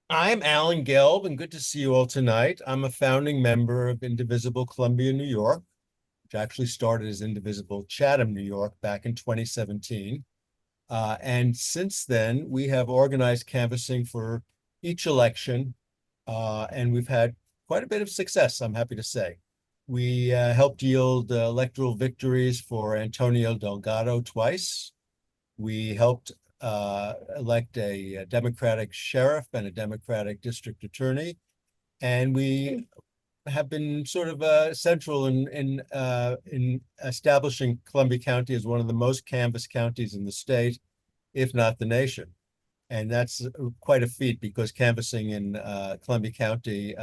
I'm Alan Gelb, and good to see you all tonight. I'm a founding member of Indivisible Columbia, New York, which actually started as Indivisible Chatham, New York, back in 2017. And since then, we have organized canvassing for each election, and we've had quite a bit of success, I'm happy to say. We helped yield electoral victories for Antonio Delgado twice. We helped elect a Democratic sheriff and a Democratic district attorney, and we have been sort of central in establishing Columbia County as one of the most canvassed counties in the state, if not the nation. And that's quite a feat because canvassing in Columbia County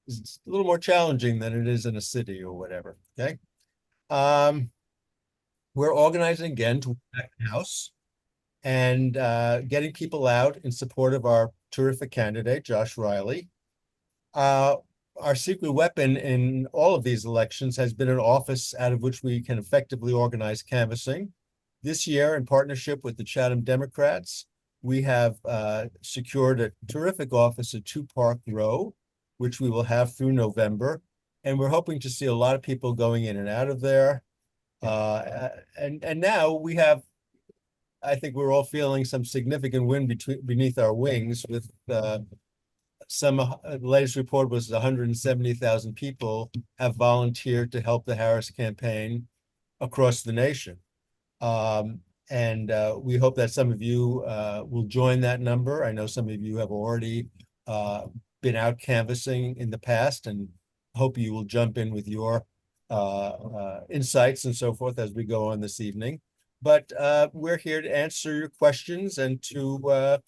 is a little more challenging than it is in a city or whatever. Okay. Um, we're organizing again to pack the house and getting people out in support of our terrific candidate, Josh Riley. Uh, our secret weapon in all of these elections has been an office out of which we can effectively organize canvassing. This year, in partnership with the Chatham Democrats, we have secured a terrific office at 2 Park Row, which we will have through November. And we're hoping to see a lot of people going in and out of there. And now we have, I think we're all feeling some significant wind beneath our wings with the latest report was 170,000 people have volunteered to help the Harris campaign across the nation. And we hope that some of you will join that number. I know some of you have already been out canvassing in the past, and hope you will jump in with your insights and so forth as we go on this evening. But we're here to answer your questions and to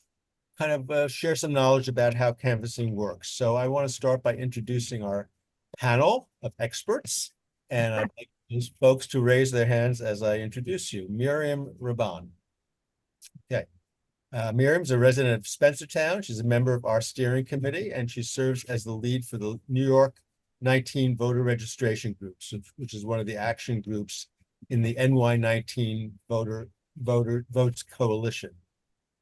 kind of share some knowledge about how canvassing works. So I want to start by introducing our panel of experts. And I'd like those folks to raise their hands as I introduce you. Miriam Raban. Okay. Miriam's a resident of Spencertown. She's a member of our steering committee, and she serves as the lead for the New York 19 voter registration groups, which is one of the action groups in the NY19 Votes Coalition,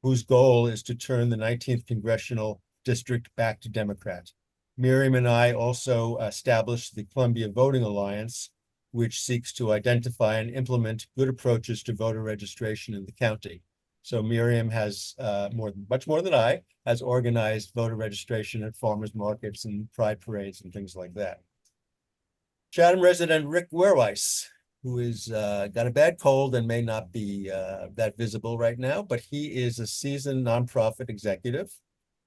whose goal is to turn the 19th congressional district back to Democrat. Miriam and I also established the Columbia Voting Alliance, which seeks to identify and implement good approaches to voter registration in the county. So Miriam has much more than I, has organized voter registration at farmers markets and pride parades and things like that. Chatham resident Rick Werweis, who is got a bad cold and may not be that visible right now, but he is a seasoned nonprofit executive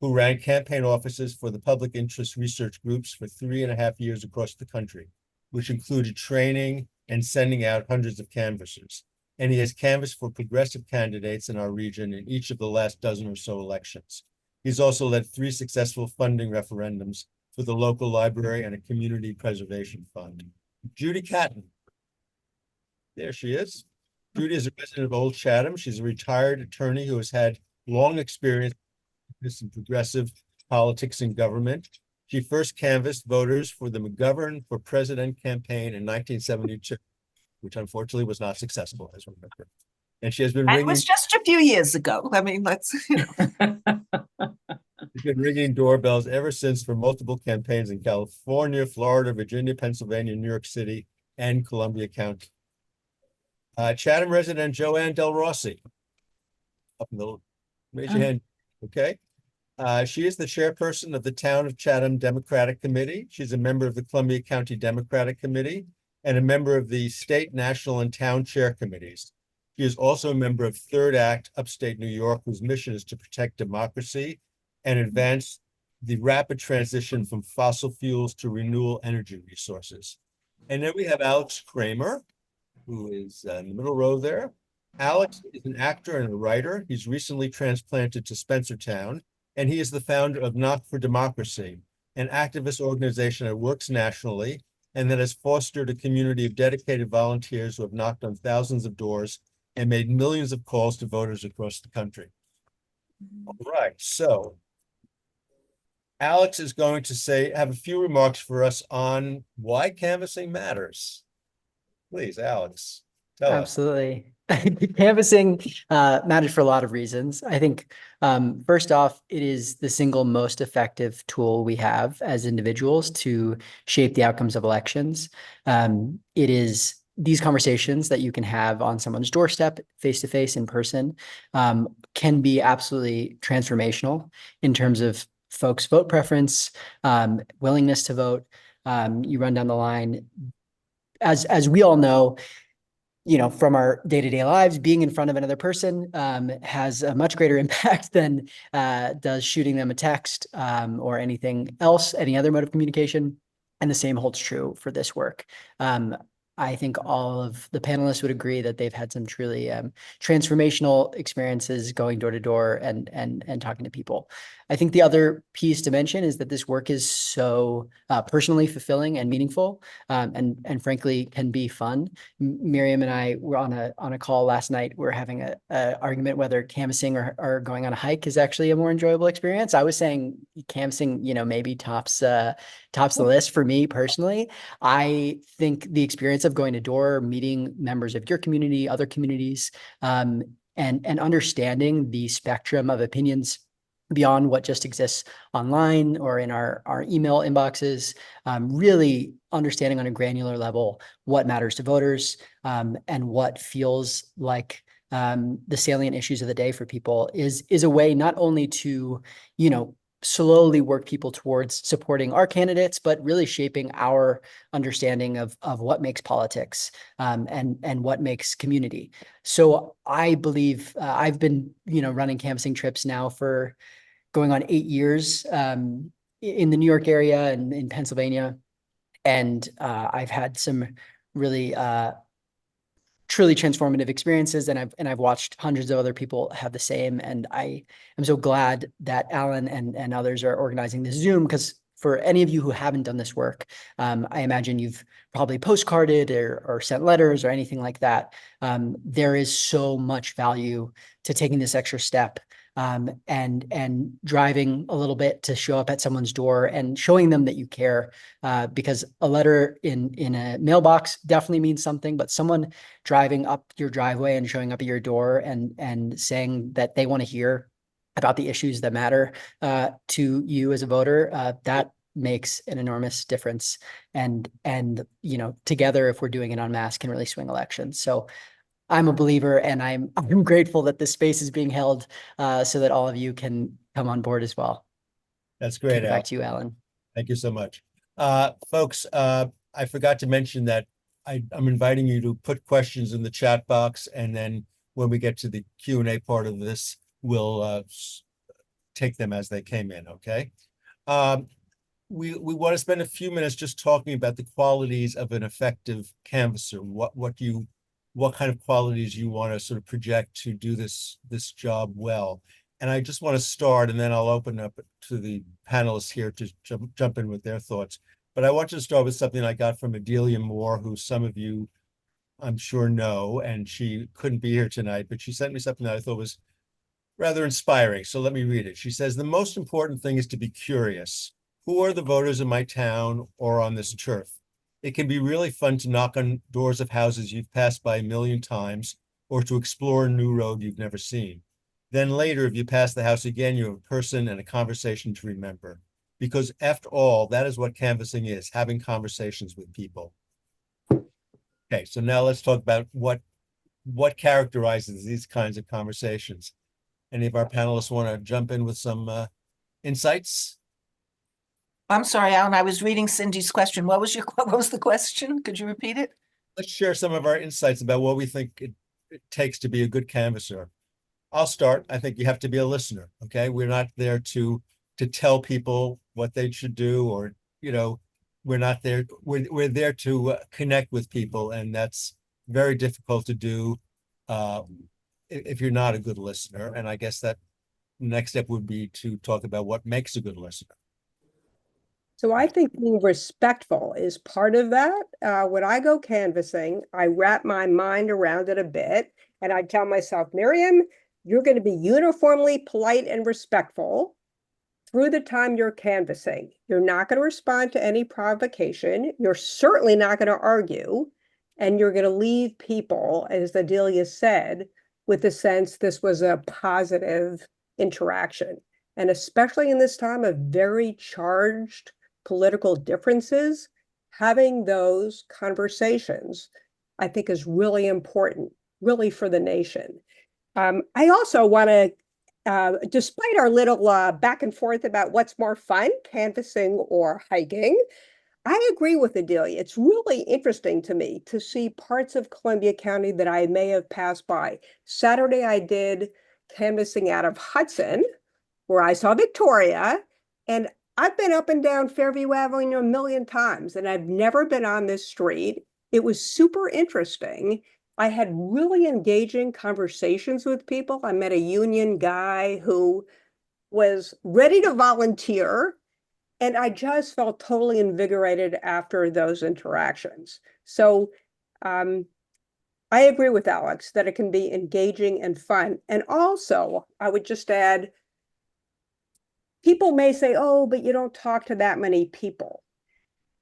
who ran campaign offices for the public interest research groups for 3.5 years across the country, which included training and sending out hundreds of canvassers. And he has canvassed for progressive candidates in our region in each of the last dozen or so elections. He's also led 3 successful funding referendums for the local library and a community preservation fund. Judy Catton. There she is. Judy is a resident of Old Chatham. She's a retired attorney who has had long experience in progressive politics and government. She first canvassed voters for the McGovern for President campaign in 1972, which unfortunately was not successful, as we remember. And she has been And it was just a few years ago. I mean, she's been ringing doorbells ever since for multiple campaigns in California, Florida, Virginia, Pennsylvania, New York City, and Columbia County. Chatham resident Joanne Del Rossi. Up in the raise your hand. Okay. She is the chairperson of the Town of Chatham Democratic Committee. She's a member of the Columbia County Democratic Committee and a member of the State, National, and Town Chair Committees. She is also a member of Third Act, Upstate New York, whose mission is to protect democracy and advance the rapid transition from fossil fuels to renewable energy resources. And then we have Alex Kramer, who is in the middle row there. Alex is an actor and a writer. He's recently transplanted to Spencertown, and he is the founder of Knock for Democracy, an activist organization that works nationally and that has fostered a community of dedicated volunteers who have knocked on thousands of doors and made millions of calls to voters across the country. All right, so Alex is going to have a few remarks for us on why canvassing matters. Please, Alex, tell us. Absolutely. Canvassing matters for a lot of reasons. I think first off, it is the single most effective tool we have as individuals to shape the outcomes of elections. It is these conversations that you can have on someone's doorstep, face to face, in person, can be absolutely transformational in terms of folks' vote preference, willingness to vote. You run down the line. As we all know, from our day-to-day lives, being in front of another person has a much greater impact than does shooting them a text or anything else, any other mode of communication. And the same holds true for this work. I think all of the panelists would agree that they've had some truly transformational experiences going door to door and talking to people. I think the other piece to mention is that this work is so personally fulfilling and meaningful, and frankly can be fun. Miriam and I were on a call last night. We're having a argument whether canvassing or going on a hike is actually a more enjoyable experience. I was saying canvassing, maybe tops the list for me personally. I think the experience of going to door, meeting members of your community, other communities, and understanding the spectrum of opinions beyond what just exists online or in our email inboxes, really understanding on a granular level what matters to voters, and what feels like the salient issues of the day for people is a way not only to, slowly work people towards supporting our candidates, but really shaping our understanding of what makes politics, and what makes community. So I believe I've been, running canvassing trips now for going on 8 years, in the New York area and in Pennsylvania. And I've had some really truly transformative experiences, and I've watched hundreds of other people have the same. And I am so glad that Alan and others are organizing this Zoom, because for any of you who haven't done this work, I imagine you've probably postcarded or sent letters or anything like that. There is so much value to taking this extra step, and driving a little bit to show up at someone's door and showing them that you care, because a letter in a mailbox definitely means something, but someone driving up your driveway and showing up at your door and saying that they want to hear about the issues that matter to you as a voter, that makes an enormous difference. And together, if we're doing it en masse, can really swing elections. So I'm a believer, and I'm grateful that this space is being held so that all of you can come on board as well. That's great, Al. Back to you, Alan. Thank you so much. Folks, I forgot to mention that I'm inviting you to put questions in the chat box, and then when we get to the Q&A part of this, we'll take them as they came in, okay? We want to spend a few minutes just talking about the qualities of an effective canvasser. What kind of qualities you want to sort of project to do this job well. And I just want to start, and then I'll open up to the panelists here to jump in with their thoughts. But I want to start with something I got from Adelia Moore, who some of you, I'm sure, know, and she couldn't be here tonight, but she sent me something that I thought was rather inspiring. So let me read it. She says, "The most important thing is to be curious. Who are the voters in my town or on this turf? It can be really fun to knock on doors of houses you've passed by a million times, or to explore a new road you've never seen. Then later, if you pass the house again, you have a person and a conversation to remember. Because after all, that is what canvassing is, having conversations with people." Okay, so now let's talk about what characterizes these kinds of conversations. Any of our panelists want to jump in with some insights? I'm sorry, Alan, I was reading Cindy's question. What was the question? Could you repeat it? Let's share some of our insights about what we think it takes to be a good canvasser. I'll start. I think you have to be a listener, okay? We're not there to tell people what they should do, or, we're not there. We're there to connect with people, and that's very difficult to do if you're not a good listener. And I guess that next step would be to talk about what makes a good listener. So I think being respectful is part of that. When I go canvassing, I wrap my mind around it a bit, and I tell myself, Miriam, you're going to be uniformly polite and respectful through the time you're canvassing. You're not going to respond to any provocation. You're certainly not going to argue. And you're going to leave people, as Adelia said, with the sense this was a positive interaction. And especially in this time of very charged political differences, having those conversations, I think, is really important, really, for the nation. I also want to, despite our little back and forth about what's more fun, canvassing or hiking, I agree with Adelia. It's really interesting to me to see parts of Columbia County that I may have passed by. Saturday, I did canvassing out of Hudson, where I saw Victoria, and I've been up and down Fairview Avenue a million times, and I've never been on this street. It was super interesting. I had really engaging conversations with people. I met a union guy who was ready to volunteer, and I just felt totally invigorated after those interactions. So I agree with Alex that it can be engaging and fun. And also, I would just add, people may say, oh, but you don't talk to that many people.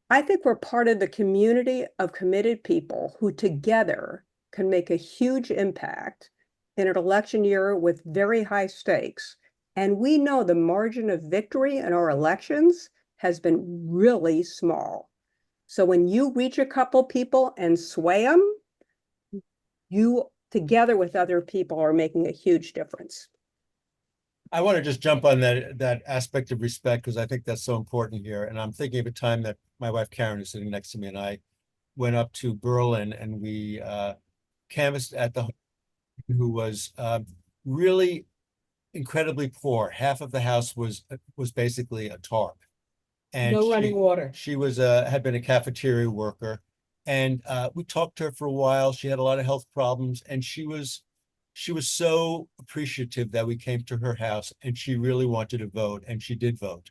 I think we're part of the community of committed people who together can make a huge impact in an election year with very high stakes. And we know the margin of victory in our elections has been really small. So when you reach a couple people and sway them, you together with other people are making a huge difference. I want to just jump on that aspect of respect, because I think that's so important here. And I'm thinking of a time that my wife Karen is sitting next to me, and I went up to Berlin, and we canvassed at the who was really incredibly poor. Half of the house was basically a tarp. And No running water. She was had been a cafeteria worker, and we talked to her for a while. She had a lot of health problems, and she was so appreciative that we came to her house, and she really wanted to vote, and she did vote.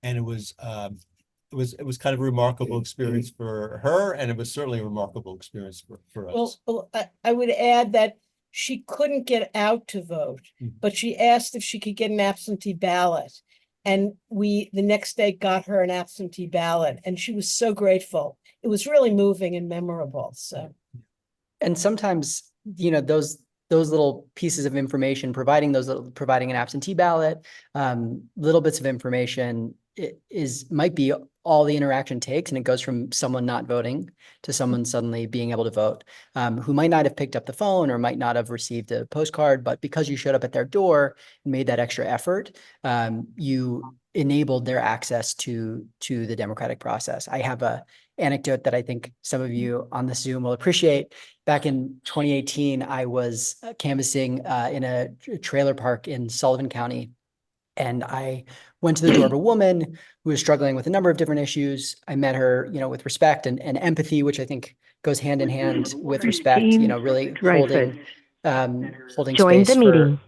And it was kind of a remarkable experience for her, and it was certainly a remarkable experience for us. Well, I would add that she couldn't get out to vote, but she asked if she could get an absentee ballot. And we, the next day, got her an absentee ballot, and she was so grateful. It was really moving and memorable, so. And sometimes, you know, those little pieces of information, providing an absentee ballot, little bits of information might be all the interaction takes, and it goes from someone not voting to someone suddenly being able to vote, who might not have picked up the phone or might not have received a postcard, but because you showed up at their door and made that extra effort, you enabled their access to the democratic process. I have a anecdote that I think some of you on the Zoom will appreciate. Back in 2018, I was canvassing in a trailer park in Sullivan County. And I went to the door of a woman who was struggling with a number of different issues. I met her, you know, with respect and empathy, which I think goes hand in hand with respect, you know, really holding Join space the meeting.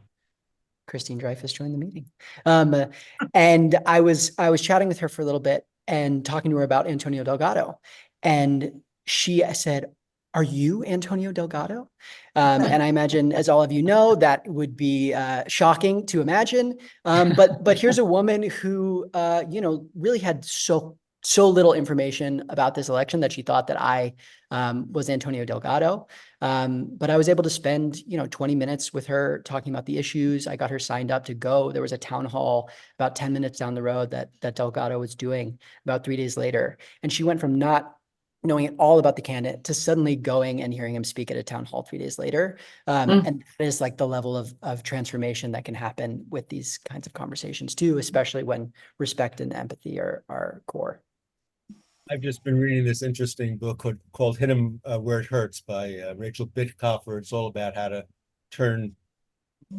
Christine Dreyfus joined the meeting. And I was chatting with her for a little bit and talking to her about Antonio Delgado. And she said, "Are you Antonio Delgado?" And I imagine, as all of you know, that would be shocking to imagine. But here's a woman who, you know, really had so little information about this election that she thought that I was Antonio Delgado. But I was able to spend, you know, 20 minutes with her talking about the issues. I got her signed up to go. There was a town hall about 10 minutes down the road that Delgado was doing about 3 days later. And she went from not knowing all about the candidate to suddenly going and hearing him speak at a town hall 3 days later. And that is like the level of transformation that can happen with these kinds of conversations too, especially when respect and empathy are core. I've just been reading this interesting book called Hit 'em Where It Hurts by Rachel Bitkoffer. It's all about how to turn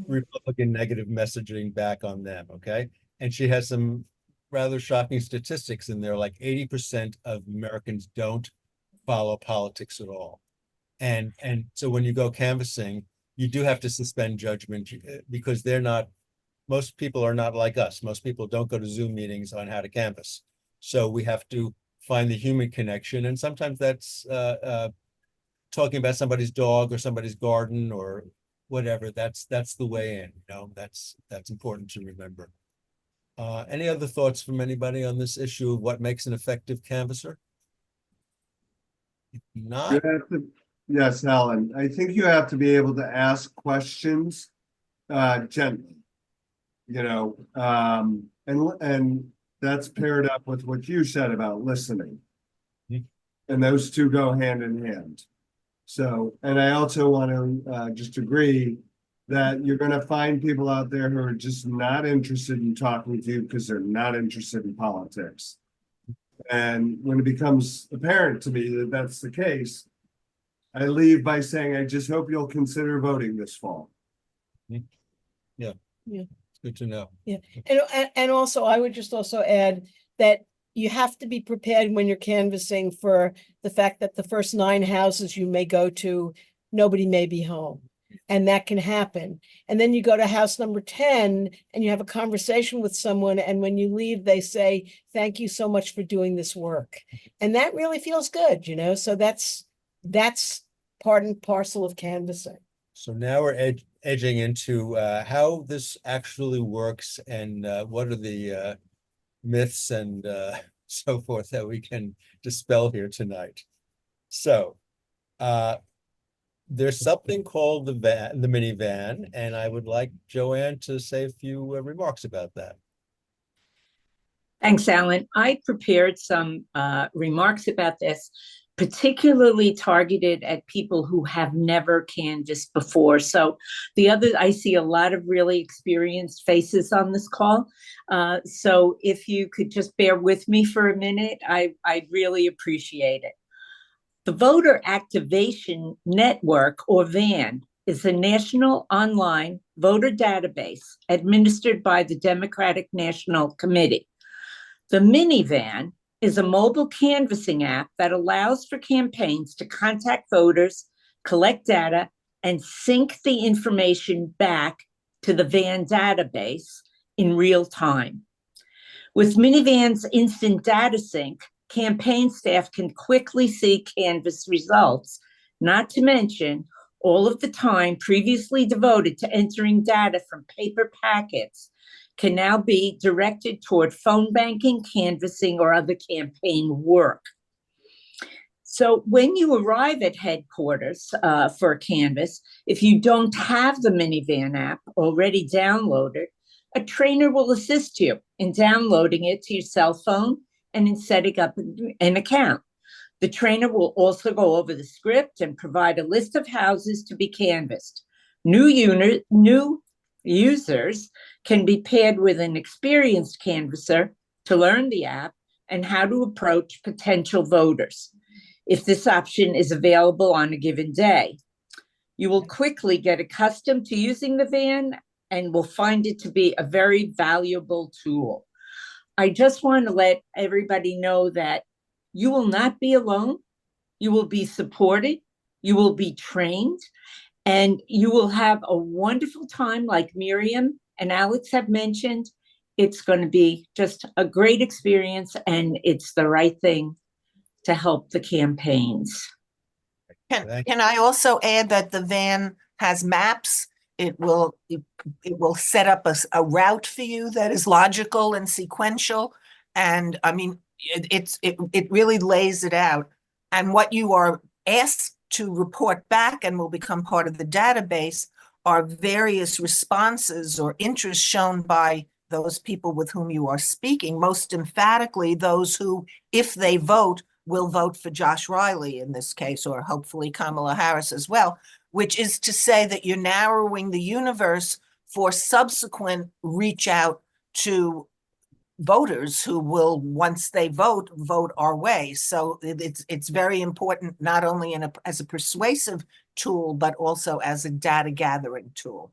Republican negative messaging back on them, okay? And she has some rather shocking statistics in there, like 80% of Americans don't follow politics at all. And so when you go canvassing, you do have to suspend judgment because most people are not like us. Most people don't go to Zoom meetings on how to canvass. So we have to find the human connection. And sometimes that's talking about somebody's dog or somebody's garden or whatever. That's the way in, you know, that's important to remember. Any other thoughts from anybody on this issue of what makes an effective canvasser? Not, You have to, yes, Helen, I think you have to be able to ask questions gently. You know, and that's paired up with what you said about listening. Hmm. And those two go hand in hand. So, and I also want to just agree that you're going to find people out there who are just not interested in talking with you because they're not interested in politics. And when it becomes apparent to me that that's the case, I leave by saying, I just hope you'll consider voting this fall. it's good to know. And also, I would just also add that you have to be prepared when you're canvassing for the fact that the first 9 houses you may go to, nobody may be home. And that can happen. And then you go to house number 10 and you have a conversation with someone. And when you leave, they say, thank you so much for doing this work. And that really feels good, you know? So that's part and parcel of canvassing. So now we're edging into how this actually works and what are the myths and so forth that we can dispel here tonight. So there's something called the minivan, and I would like Joanne to say a few remarks about that. Thanks, Alan. I prepared some remarks about this, particularly targeted at people who have never canvassed before. So I see a lot of really experienced faces on this call. So if you could just bear with me for a minute, I'd really appreciate it. The Voter Activation Network, or VAN, is a national online voter database administered by the Democratic National Committee. The minivan is a mobile canvassing app that allows for campaigns to contact voters, collect data, and sync the information back to the VAN database in real time. With Minivan's instant data sync, campaign staff can quickly see canvass results, not to mention all of the time previously devoted to entering data from paper packets can now be directed toward phone banking, canvassing, or other campaign work. So when you arrive at headquarters for a canvass, if you don't have the Minivan app already downloaded, a trainer will assist you in downloading it to your cell phone and in setting up an account. The trainer will also go over the script and provide a list of houses to be canvassed. New users can be paired with an experienced canvasser to learn the app and how to approach potential voters, if this option is available on a given day. You will quickly get accustomed to using the VAN and will find it to be a very valuable tool. I just want to let everybody know that you will not be alone. You will be supported. You will be trained. And you will have a wonderful time, like Miriam and Alex have mentioned. It's going to be just a great experience, and it's the right thing to help the campaigns. Can I also add that the van has maps? It will set up a route for you that is logical and sequential. And I mean, it really lays it out. And what you are asked to report back and will become part of the database are various responses or interests shown by those people with whom you are speaking, most emphatically those who, if they vote, will vote for Josh Riley in this case, or hopefully Kamala Harris as well, which is to say that you're narrowing the universe for subsequent reach out to voters who will, once they vote our way. So it's very important, not only as a persuasive tool, but also as a data gathering tool.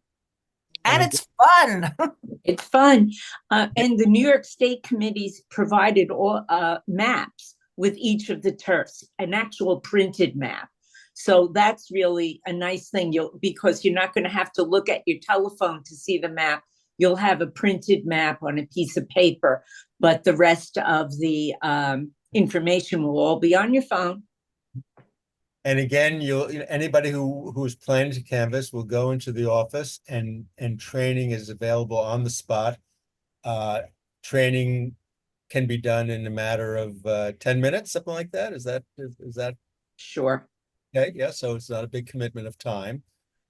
And it's fun. It's fun. And the New York State committees provided all maps with each of the turfs, an actual printed map. So that's really a nice thing, because you're not going to have to look at your telephone to see the map. You'll have a printed map on a piece of paper, but the rest of the information will all be on your phone. And again, anybody who's planning to canvass will go into the office, and training is available on the spot. Training can be done in a matter of 10 minutes, something like that. Is that Sure. Okay, yeah, so it's not a big commitment of time.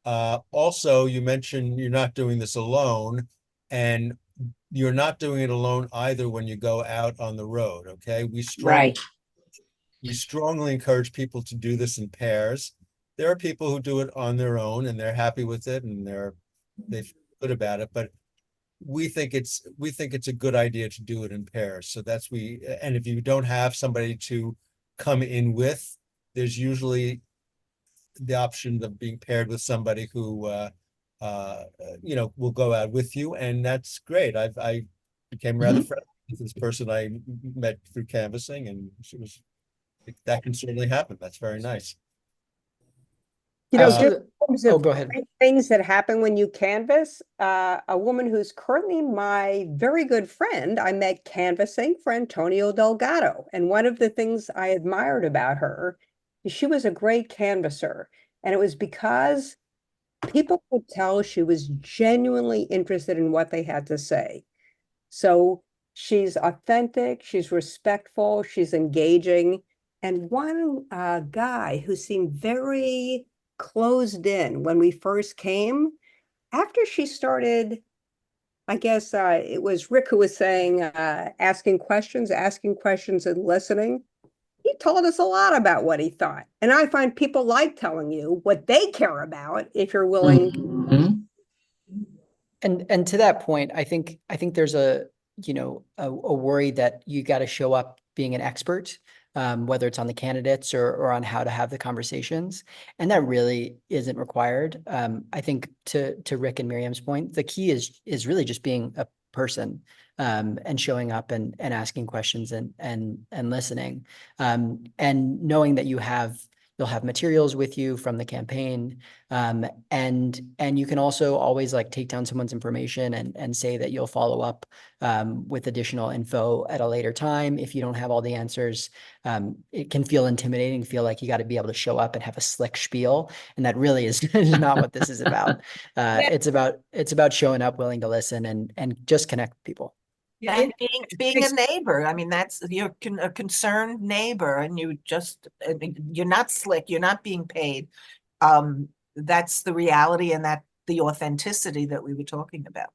Also, you mentioned you're not doing this alone, and you're not doing it alone either when you go out on the road, okay? Right. We strongly encourage people to do this in pairs. There are people who do it on their own and they're happy with it and they feel good about it, but we think it's a good idea to do it in pairs. So and if you don't have somebody to come in with, there's usually the option of being paired with somebody who will go out with you, and that's great. I became rather friendly with this person I met through canvassing, and that can certainly happen. That's very nice. You know, Uh, just in terms Oh, of go ahead. great things that happen when you canvass, a woman who's currently my very good friend, I met canvassing for Antonio Delgado. And one of the things I admired about her is she was a great canvasser. And it was because people could tell she was genuinely interested in what they had to say. So she's authentic, she's respectful, she's engaging. And one guy who seemed very closed in when we first came, after she started, I guess it was Rick who was saying, asking questions and listening. He told us a lot about what he thought. And I find people like telling you what they care about if you're willing. Mhm. And to that point, I think there's a worry that you got to show up being an expert, whether it's on the candidates or on how to have the conversations, and that really isn't required. I think to Rick and Miriam's point, the key is really just being a person, and showing up and asking questions and listening, and knowing that you'll have materials with you from the campaign. And you can also always like take down someone's information and say that you'll follow up with additional info at a later time. If you don't have all the answers, it can feel intimidating, feel like you got to be able to show up and have a slick spiel. And that really is not what this is about. It's about showing up, willing to listen and just connect with people. Yeah, and being a neighbor. I mean, you're a concerned neighbor, and you're not slick, you're not being paid. That's the reality and that the authenticity that we were talking about.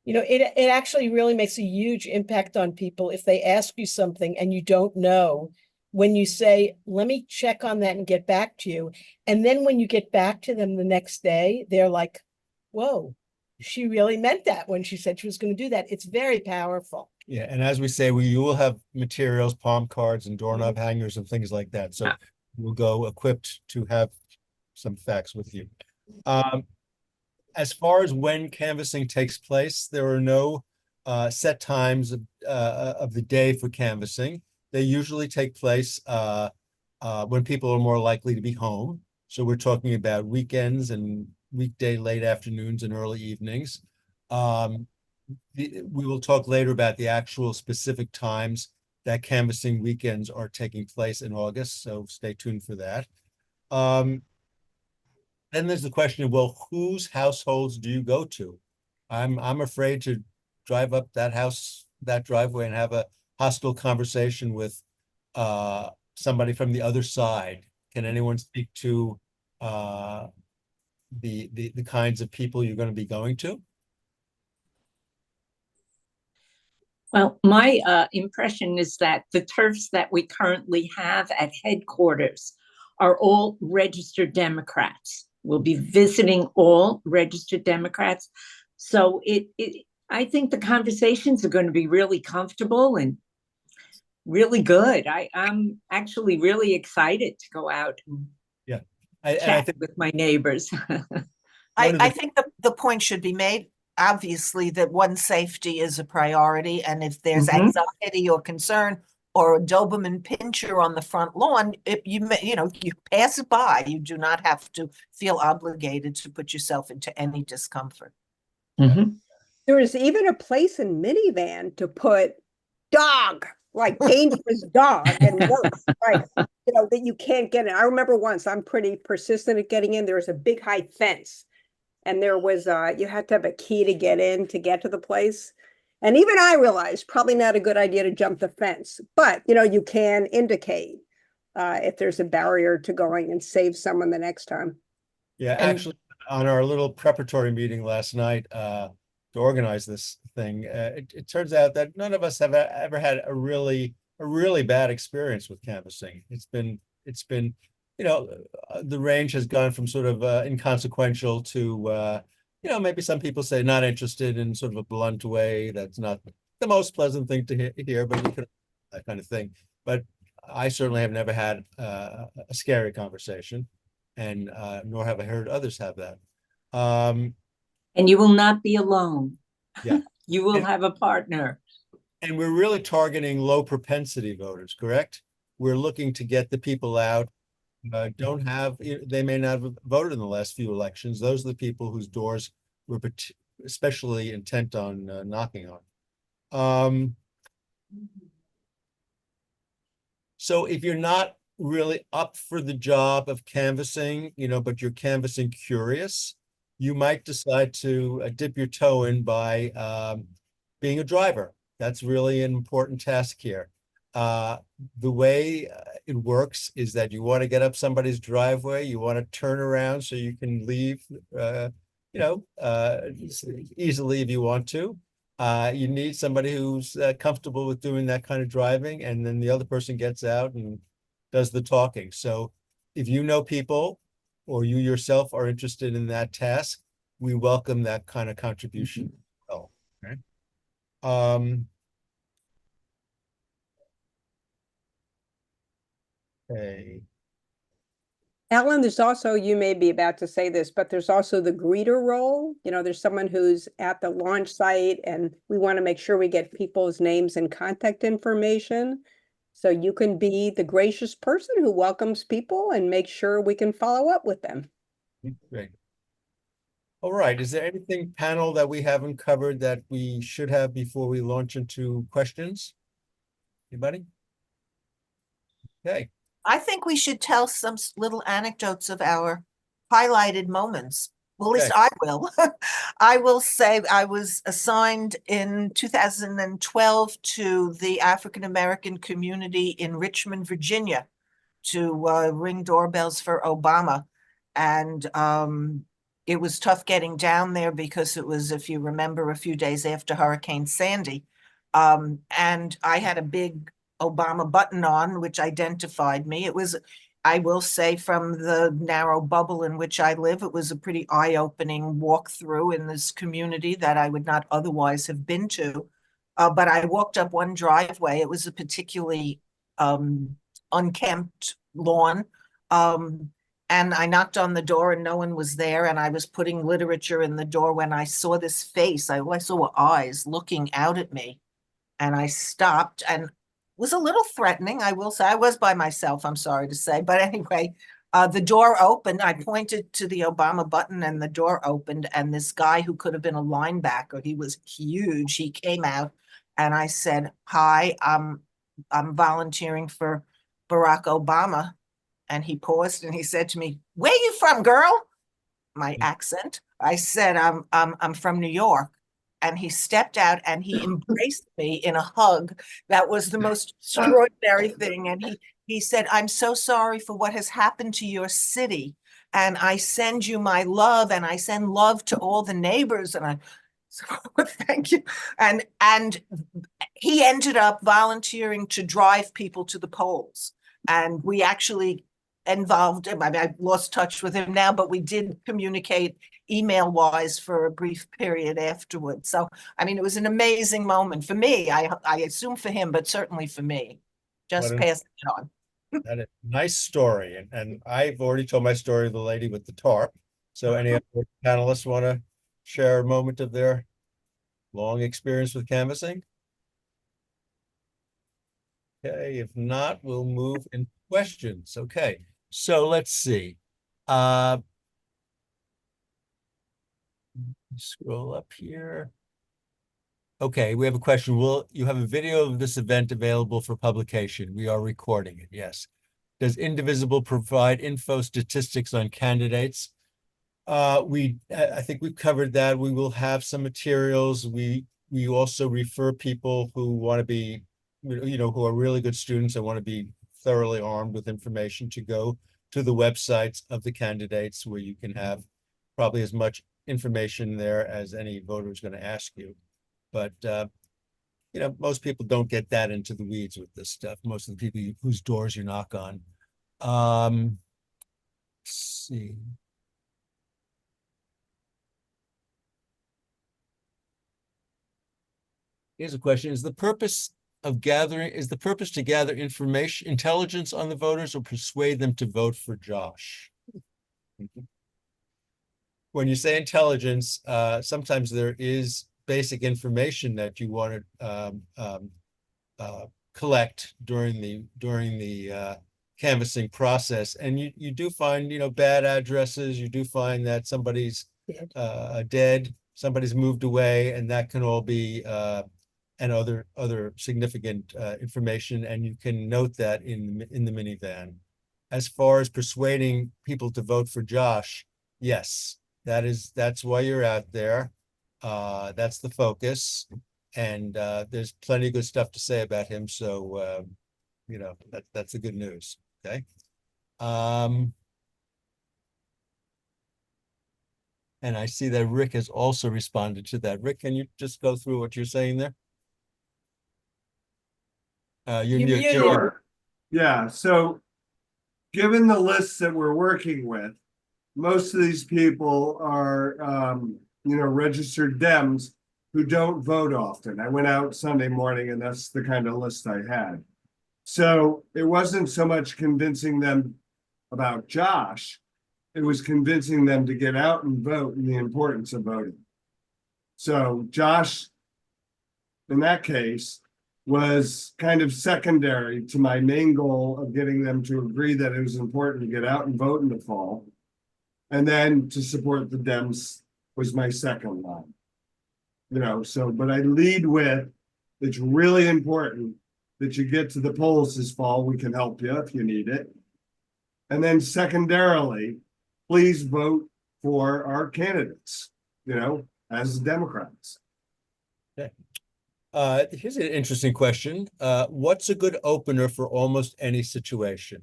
You know, it actually really makes a huge impact on people if they ask you something and you don't know. When you say, let me check on that and get back to you. And then when you get back to them the next day, they're like, whoa, she really meant that when she said she was going to do that. It's very powerful. Yeah, and as we say, you will have materials, palm cards and doorknob hangers and things like that. So we'll go equipped to have some facts with you. As far as when canvassing takes place, there are no set times of the day for canvassing. They usually take place when people are more likely to be home. So we're talking about weekends and weekday late afternoons and early evenings. We will talk later about the actual specific times that canvassing weekends are taking place in August, so stay tuned for that. Then there's the question of, well, whose households do you go to? I'm afraid to drive up that driveway and have a hostile conversation with somebody from the other side. Can anyone speak to the kinds of people you're going to be going to? Well, my impression is that the turfs that we currently have at headquarters are all registered Democrats. We'll be visiting all registered Democrats. So I think the conversations are going to be really comfortable and really good. I'm actually really excited to go out and chat with my neighbors. I think the point should be made, obviously, that one's safety is a priority. And if there's anxiety or concern or a Doberman Pinscher on the front lawn, you pass it by. You do not have to feel obligated to put yourself into any discomfort. There is even a place in minivan to put dog, like dangerous dog, and worse, right? That you can't get in. I remember once, I'm pretty persistent at getting in. There was a big high fence, and there was you had to have a key to get in to get to the place. And even I realized probably not a good idea to jump the fence, but you can indicate. if there's a barrier to going and save someone the next time. Yeah, And- actually, on our little preparatory meeting last night, to organize this thing, it turns out that none of us have ever had a really bad experience with canvassing. It's been, you know, the range has gone from sort of inconsequential to, you know, maybe some people say not interested in sort of a blunt way. That's not the most pleasant thing to hear, but you could, that kind of thing. But I certainly have never had a scary conversation, and nor have I heard others have that. And you will not be alone. Yeah. You will And- have a partner. And we're really targeting low propensity voters, correct? We're looking to get the people out, don't have, they may not have voted in the last few elections. Those are the people whose doors we're especially intent on knocking on. So if you're not really up for the job of canvassing, you know, but you're canvassing curious, you might decide to dip your toe in by being a driver. That's really an important task here. The way it works is that you want to get up somebody's driveway, you want to turn around so you can leave, you know, easily if you want to. You need somebody who's comfortable with doing that kind of driving, and then the other person gets out and does the talking. So if you know people or you yourself are interested in that task, we welcome that kind of contribution. Oh, okay. Okay. Ellen, there's also, you may be about to say this, but there's also the greeter role. You know, there's someone who's at the launch site, and we want to make sure we get people's names and contact information. So you can be the gracious person who welcomes people and make sure we can follow up with them. Great. All right, is there anything, panel, that we haven't covered that we should have before we launch into questions? Anybody? Okay. I think we should tell some little anecdotes of our highlighted moments. Well, at least Okay. I will. I will say I was assigned in 2012 to the African American community in Richmond, Virginia, to ring doorbells for Obama. And it was tough getting down there because it was, if you remember, a few days after Hurricane Sandy. And I had a big Obama button on, which identified me. It was, I will say, from the narrow bubble in which I live, it was a pretty eye-opening walkthrough in this community that I would not otherwise have been to. But I walked up one driveway. It was a particularly unkempt lawn. And I knocked on the door and no one was there. And I was putting literature in the door when I saw this face. I saw eyes looking out at me. And I stopped, and was a little threatening, I will say. I was by myself, I'm sorry to say. But anyway, the door opened. I pointed to the Obama button and the door opened. And this guy who could have been a linebacker, he was huge. He came out and I said, "Hi, I'm volunteering for Barack Obama." And he paused and he said to me, "Where you from, girl?" My accent. I said, I'm from New York." And he stepped out and he embraced me in a hug. That was the most extraordinary thing. And he said, "I'm so sorry for what has happened to your city. And I send you my love, and I send love to all the neighbors." And I said, "Thank you." And he ended up volunteering to drive people to the polls. And we actually involved him. I mean, I've lost touch with him now, but we did communicate email wise for a brief period afterwards. So, I mean, it was an amazing moment for me. I assume for him, but certainly for me. Just passing it on. That is a nice story. And I've already told my story of the lady with the tarp. So any other panelists want to share a moment of their long experience with canvassing? Okay, if not, we'll move in questions. Okay, so let's see. Scroll up here. Okay, we have a question. Will you have a video of this event available for publication? We are recording it, yes. Does Indivisible provide info statistics on candidates? I think we've covered that. We will have some materials. We also refer people who want to be, you know, who are really good students and want to be thoroughly armed with information to go to the websites of the candidates where you can have probably as much information there as any voter is going to ask you. But, you know, most people don't get that into the weeds with this stuff. Most of the people whose doors you knock on. Let's see. Here's a question. Is the purpose to gather information, intelligence on the voters, or persuade them to vote for Josh? When you say intelligence, sometimes there is basic information that you want to collect during the canvassing process, and you do find, you know, bad addresses. You do find that somebody's dead, somebody's moved away, and that can all be and other significant information, and you can note that in the minivan. As far as persuading people to vote for Josh, yes, that's why you're out there. That's the focus, and there's plenty of good stuff to say about him. So you know, that's the good news. Okay. And I see that Rick has also responded to that. Rick, can you just go through what you're saying there? You're You're mute. muted. Sure. Yeah, so given the lists that we're working with, most of these people are, you know, registered Dems who don't vote often. I went out Sunday morning and that's the kind of list I had. So it wasn't so much convincing them about Josh, it was convincing them to get out and vote and the importance of voting. So Josh, in that case, was kind of secondary to my main goal of getting them to agree that it was important to get out and vote in the fall. And then to support the Dems was my second line. You know, so, but I lead with, it's really important that you get to the polls this fall. We can help you if you need it. And then secondarily, please vote for our candidates, you know, as Democrats. Okay. Here's an interesting question. What's a good opener for almost any situation?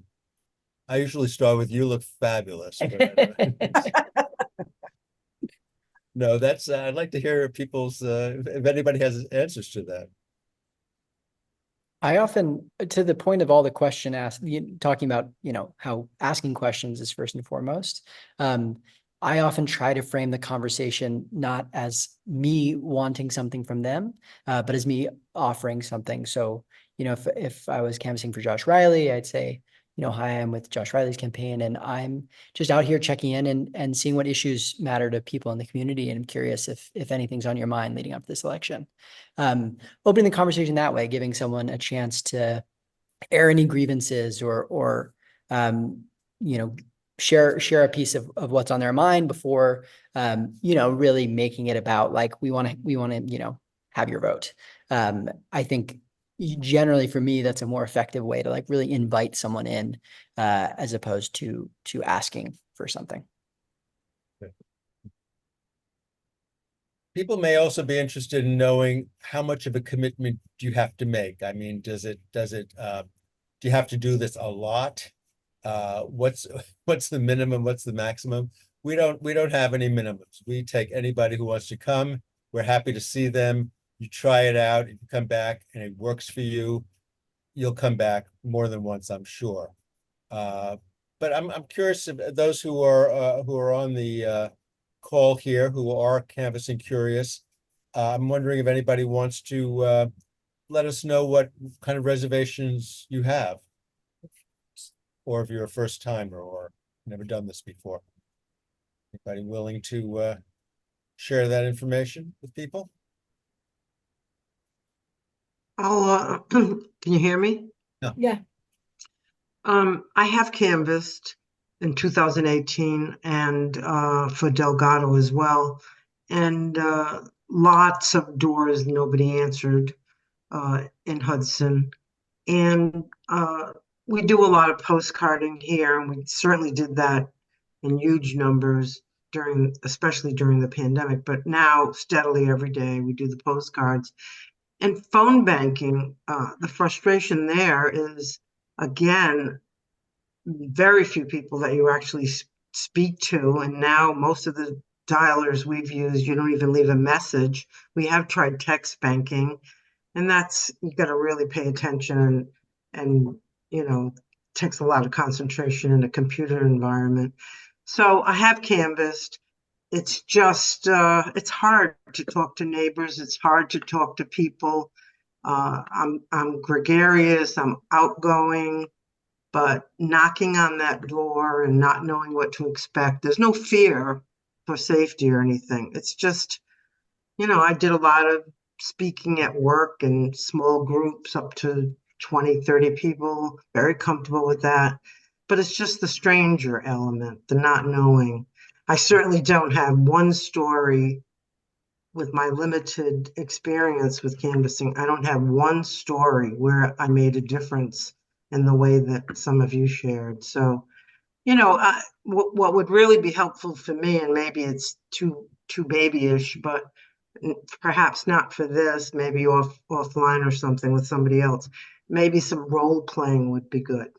I usually start with, you look fabulous. No, that's, I'd like to hear people's, if anybody has answers to that. I often, to the point of all the question asked, talking about, you know, how asking questions is first and foremost. I often try to frame the conversation not as me wanting something from them, but as me offering something. So, you know, if I was canvassing for Josh Riley, I'd say, you know, hi, I'm with Josh Riley's campaign, and I'm just out here checking in and seeing what issues matter to people in the community. And I'm curious if anything's on your mind leading up to this election. Opening the conversation that way, giving someone a chance to air any grievances or you know, share a piece of what's on their mind before, you know, really making it about like, we want to, you know, have your vote. I think generally for me, that's a more effective way to like really invite someone in, as opposed to asking for something. People may also be interested in knowing how much of a commitment do you have to make? I mean, do you have to do this a lot? What's the minimum? What's the maximum? We don't have any minimums. We take anybody who wants to come. We're happy to see them. You try it out, if you come back and it works for you, you'll come back more than once, I'm sure. But I'm curious if those who are on the call here, who are canvassing curious, I'm wondering if anybody wants to let us know what kind of reservations you have, or if you're a first timer or never done this before. Anybody willing to share that information with people? I'll, can you hear me? Yeah. I have canvassed in 2018 and for Delgado as well. And lots of doors nobody answered in Hudson. And we do a lot of postcarding here, and we certainly did that in huge numbers especially during the pandemic. But now steadily every day we do the postcards. And phone banking, the frustration there is again, very few people that you actually speak to. And now most of the dialers we've used, you don't even leave a message. We have tried text banking, and that's, you got to really pay attention and, you know, takes a lot of concentration in a computer environment. So I have canvassed. It's just, it's hard to talk to neighbors. It's hard to talk to people. I'm gregarious, I'm outgoing, but knocking on that door and not knowing what to expect, there's no fear for safety or anything. It's just, you know, I did a lot of speaking at work in small groups up to 20, 30 people, very comfortable with that. But it's just the stranger element, the not knowing. I certainly don't have one story with my limited experience with canvassing. I don't have one story where I made a difference in the way that some of you shared. So, you know, what would really be helpful for me, and maybe it's too babyish, but perhaps not for this, maybe offline or something with somebody else. Maybe some role playing would be good.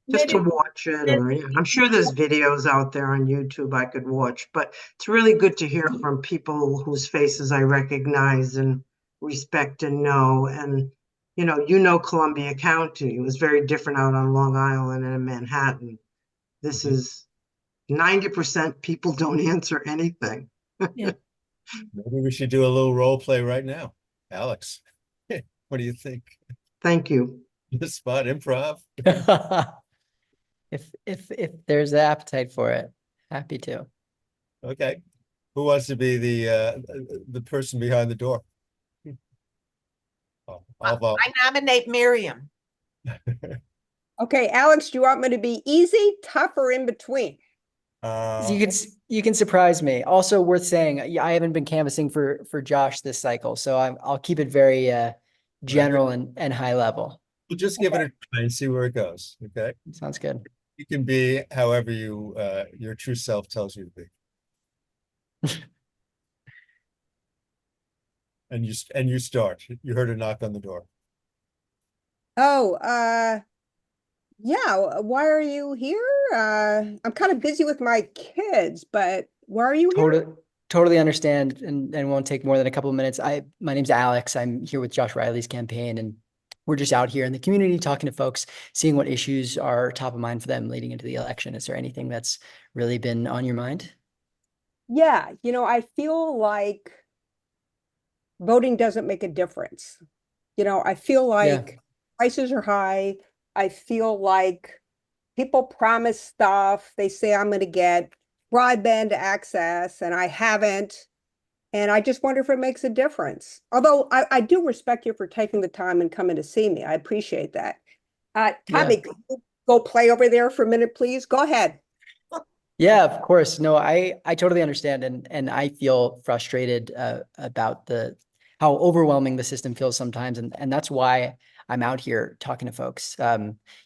Just to Maybe watch it, or I'm sure there's videos out there on YouTube I could watch, but it's really good to hear from people whose faces I recognize and respect and know. And you know, Columbia County, it was very different out on Long Island and in Manhattan. This is 90% people don't answer anything. Maybe we should do a little role play right now. Alex, what do you think? Thank you. The spot improv? If there's an appetite for it, happy to. Okay. Who wants to be the person behind the door? Oh, I'll I nominate Miriam. Okay, Alex, do you want me to be easy, tough, or in between? You can surprise me. Also worth saying, I haven't been canvassing for Josh this cycle, so I'll keep it very general and high level. we'll just give it a try and see where it goes. Okay. Sounds good. You can be however you your true self tells you to be. And you start. You heard a knock on the door. Oh, yeah, why are you here? I'm kind of busy with my kids, but why are you here? Totally understand and won't take more than a couple of minutes. My name's Alex. I'm here with Josh Riley's campaign, and we're just out here in the community talking to folks, seeing what issues are top of mind for them leading into the election. Is there anything that's really been on your mind? Yeah, I feel like voting doesn't make a difference. I feel like prices are high. I feel like people promise stuff. They say I'm going to get broadband access and I haven't. And I just wonder if it makes a difference. Although I do respect you for taking the time and coming to see me. I appreciate that. Tommy, could you go play over there for a minute, please? Go ahead. Yeah, of course. No, I totally understand. And I feel frustrated about how overwhelming the system feels sometimes. And that's why I'm out here talking to folks,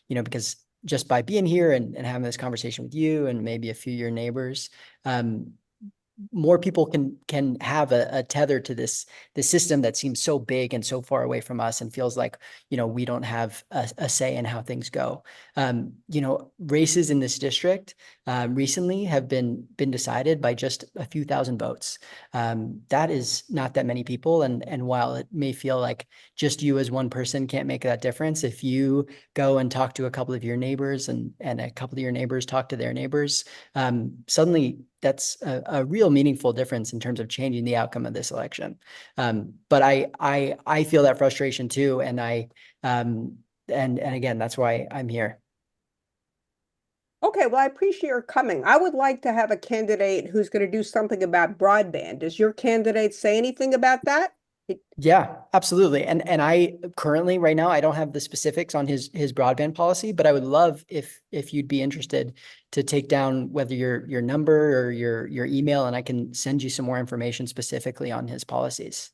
because just by being here and having this conversation with you and maybe a few of your neighbors, more people can have a tether to this system that seems so big and so far away from us and feels like, we don't have a say in how things go. Races in this district recently have been decided by just a few thousand votes. That is not that many people. And while it may feel like just you as one person can't make that difference, if you go and talk to a couple of your neighbors and a couple of your neighbors talk to their neighbors, suddenly that's a real meaningful difference in terms of changing the outcome of this election. But I feel that frustration too. And and again, that's why I'm here. Okay, well, I appreciate your coming. I would like to have a candidate who's going to do something about broadband. Does your candidate say anything about that? Yeah, absolutely. And I currently right now, I don't have the specifics on his broadband policy, but I would love if you'd be interested to take down whether your number or your email, and I can send you some more information specifically on his policies.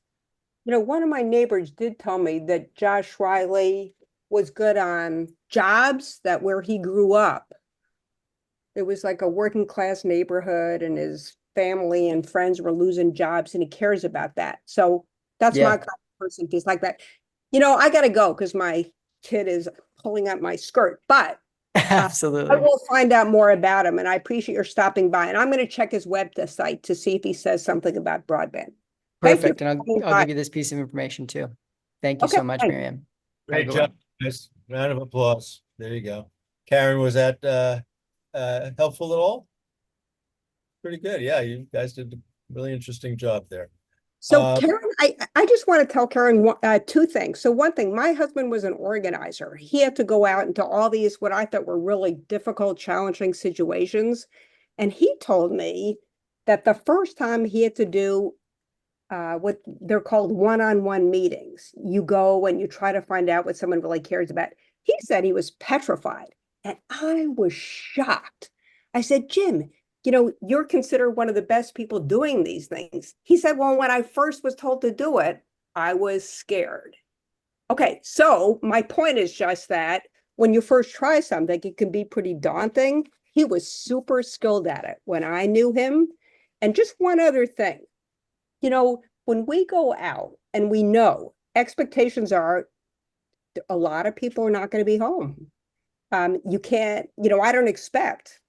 One of my neighbors did tell me that Josh Riley was good on jobs, that where he grew up, it was like a working class neighborhood and his family and friends were losing jobs and he cares about that. So that's my kind of person. He's like that. I got to go because my kid is pulling up my skirt, but I Absolutely. will find out more about him, and I appreciate your stopping by. And I'm going to check his website to see if he says something about broadband. Thank you Perfect. And for coming I'll by. give you this piece of information too. Thank you Okay, so much, thanks. Miriam. Have a Great good job, one. guys. Round of applause. There you go. Karen, was that helpful at all? Pretty good. Yeah, you guys did a really interesting job there. So Karen, I just want to tell Karen two things. So one thing, my husband was an organizer. He had to go out into all these, what I thought were really difficult, challenging situations. And he told me that the first time he had to do what they're called one-on-one meetings, you go and you try to find out what someone really cares about. He said he was petrified. And I was shocked. I said, Jim, you're considered one of the best people doing these things. He said, well, when I first was told to do it, I was scared. Okay, so my point is just that when you first try something, it can be pretty daunting. He was super skilled at it when I knew him. And just one other thing, when we go out and we know expectations are a lot of people are not going to be home. You can't, I don't expect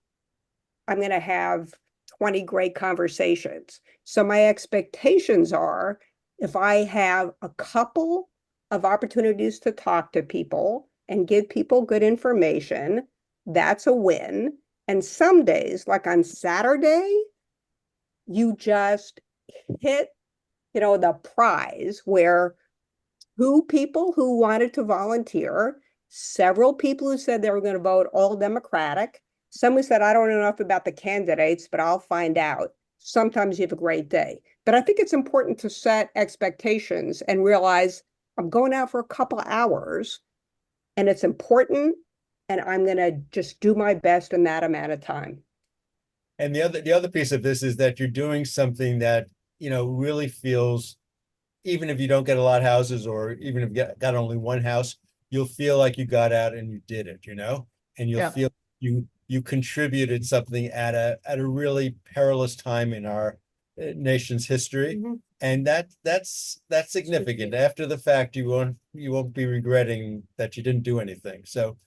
I'm going to have 20 great conversations. So my expectations are if I have a couple of opportunities to talk to people and give people good information, that's a win. And some days, like on Saturday, you just hit, the prize where 2 people who wanted to volunteer, several people who said they were going to vote all Democratic, some who said, I don't know enough about the candidates, but I'll find out. Sometimes you have a great day. But I think it's important to set expectations and realize I'm going out for a couple of hours and it's important and I'm going to just do my best in that amount of time. And the other piece of this is that you're doing something that, really feels, even if you don't get a lot of houses or even if you got only one house, you'll feel like you got out and you did it, and you'll feel you contributed something at a really perilous time in our nation's history. Mm-hmm. And that's significant. After the fact, you won't be regretting that you didn't do anything. So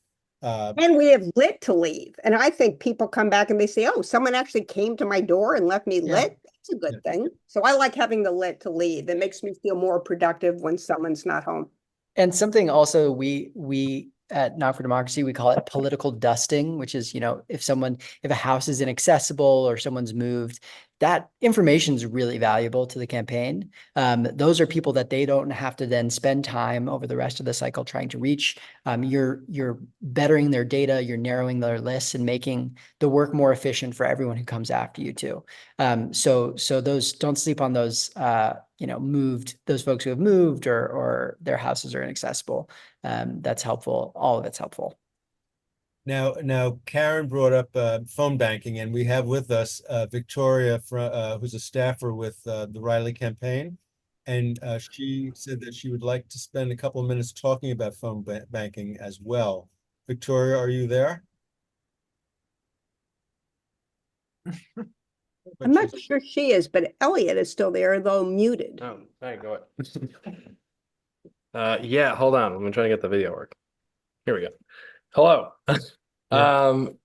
and we have lit to leave. And I think people come back and they say, oh, someone actually came to my door and left me lit. That's a good thing. So I like having the lit to leave. It makes me feel more productive when someone's not home. And something also we at Not for Democracy, we call it political dusting, which is, if a house is inaccessible or someone's moved, that information is really valuable to the campaign. Those are people that they don't have to then spend time over the rest of the cycle trying to reach. You're bettering their data, you're narrowing their lists and making the work more efficient for everyone who comes after you too. So those, don't sleep on those, those folks who have moved or their houses are inaccessible. That's helpful. All of it's helpful. Now, Karen brought up phone banking, and we have with us Victoria, who's a staffer with the Riley campaign, and she said that she would like to spend a couple of minutes talking about phone banking as well. Victoria, are you there? I'm not sure she is, but Elliot is still there, though muted. Oh, there you go. Yeah, hold on. I'm trying to get the video work. Here we go. Hello. Elliot,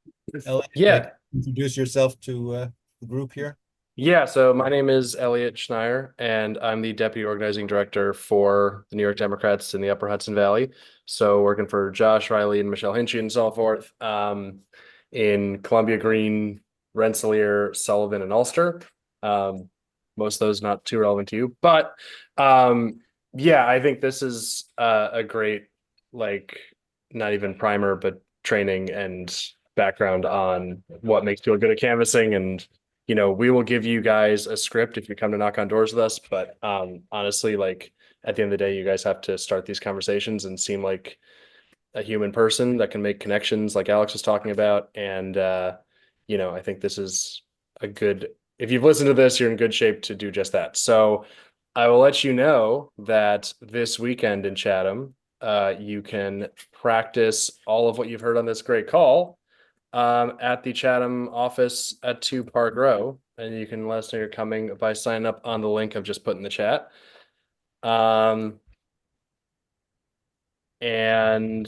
Yeah. Introduce yourself to the group here. Yeah, so my name is Elliot Schneier, and I'm the Deputy Organizing Director for the New York Democrats in the Upper Hudson Valley. So working for Josh Riley and Michelle Hinchy and so forth in Columbia Green, Rensselaer, Sullivan, and Ulster. Most of those not too relevant to you, but yeah, I think this is a great, not even primer, but training and background on what makes people good at canvassing. And we will give you guys a script if you come to knock on doors with us, but honestly, at the end of the day, you guys have to start these conversations and seem like a human person that can make connections like Alex was talking about. And I think this is if you've listened to this, you're in good shape to do just that. So I will let you know that this weekend in Chatham, you can practice all of what you've heard on this great call at the Chatham office at 2 Park Row. And you can let us know you're coming by signing up on the link I've just put in the chat. And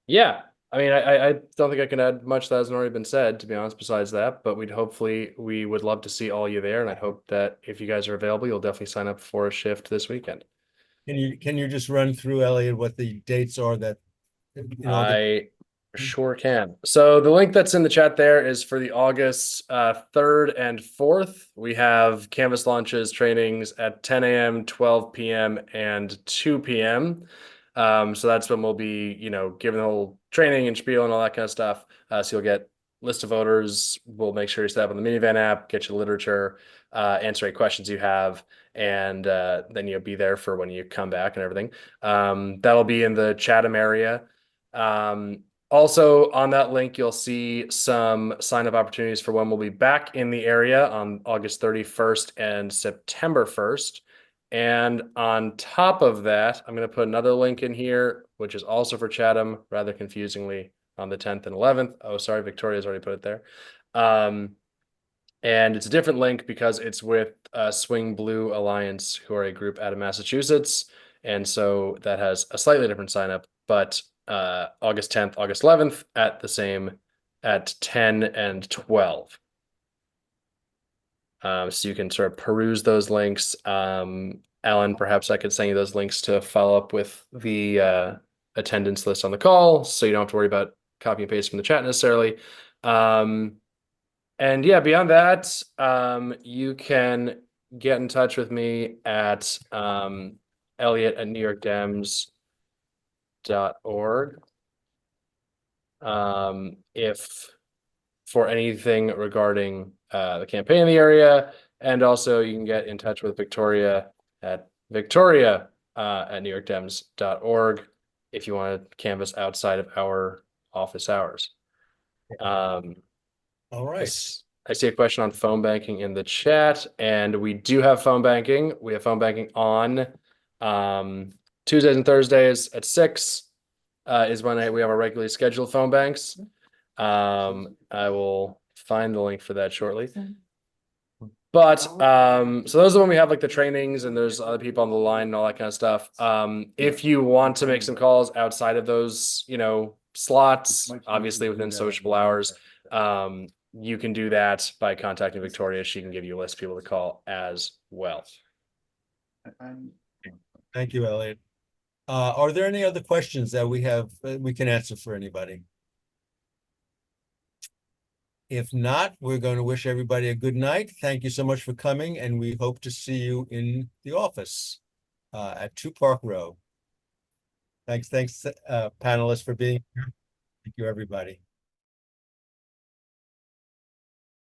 yeah, I mean, I don't think I can add much that hasn't already been said, to be honest, besides that, but we would love to see all you there. And I hope that if you guys are available, you'll definitely sign up for a shift this weekend. Can you just run through, Elliot, what the dates are that? I sure can. So the link that's in the chat there is for the August 3rd and 4th. We have Canvas launches trainings at 10 a.m., 12 p.m., and 2 p.m. So that's when we'll be, giving the whole training and spiel and all that kind of stuff. So you'll get list of voters. We'll make sure you set up on the minivan app, get your literature, answer any questions you have, and then you'll be there for when you come back and everything. That'll be in the Chatham area. Also on that link, you'll see some sign up opportunities for when we'll be back in the area on August 31st and September 1st. And on top of that, I'm going to put another link in here, which is also for Chatham, rather confusingly, on the 10th and 11th. Oh, sorry, Victoria's already put it there. And it's a different link because it's with Swing Blue Alliance, who are a group out of Massachusetts. And so that has a slightly different sign up, but August 10th, August 11th at 10 and 12. So you can sort of peruse those links. Alan, perhaps I could send you those links to follow up with the attendance list on the call, so you don't have to worry about copy and paste from the chat necessarily. And yeah, beyond that, you can get in touch with me at Elliot@NewYorkDems.org. If for anything regarding the campaign in the area, and also you can get in touch with Victoria at NewYorkDems.org if you want to canvass outside of our office hours. All right. I see a question on phone banking in the chat, and we do have phone banking. We have phone banking on Tuesdays and Thursdays at 6 is when we have our regularly scheduled phone banks. I will find the link for that shortly. But so those are when we have like the trainings and there's other people on the line and all that kind of stuff. If you want to make some calls outside of those, slots, obviously within sociable hours, you can do that by contacting Victoria. She can give you a list of people to call as well. Thank you, Elliot. Are there any other questions that we can answer for anybody? If not, we're going to wish everybody a good night. Thank you so much for coming, and we hope to see you in the office at 2 Park Row. Thanks, panelists, for being here. Thank you, everybody.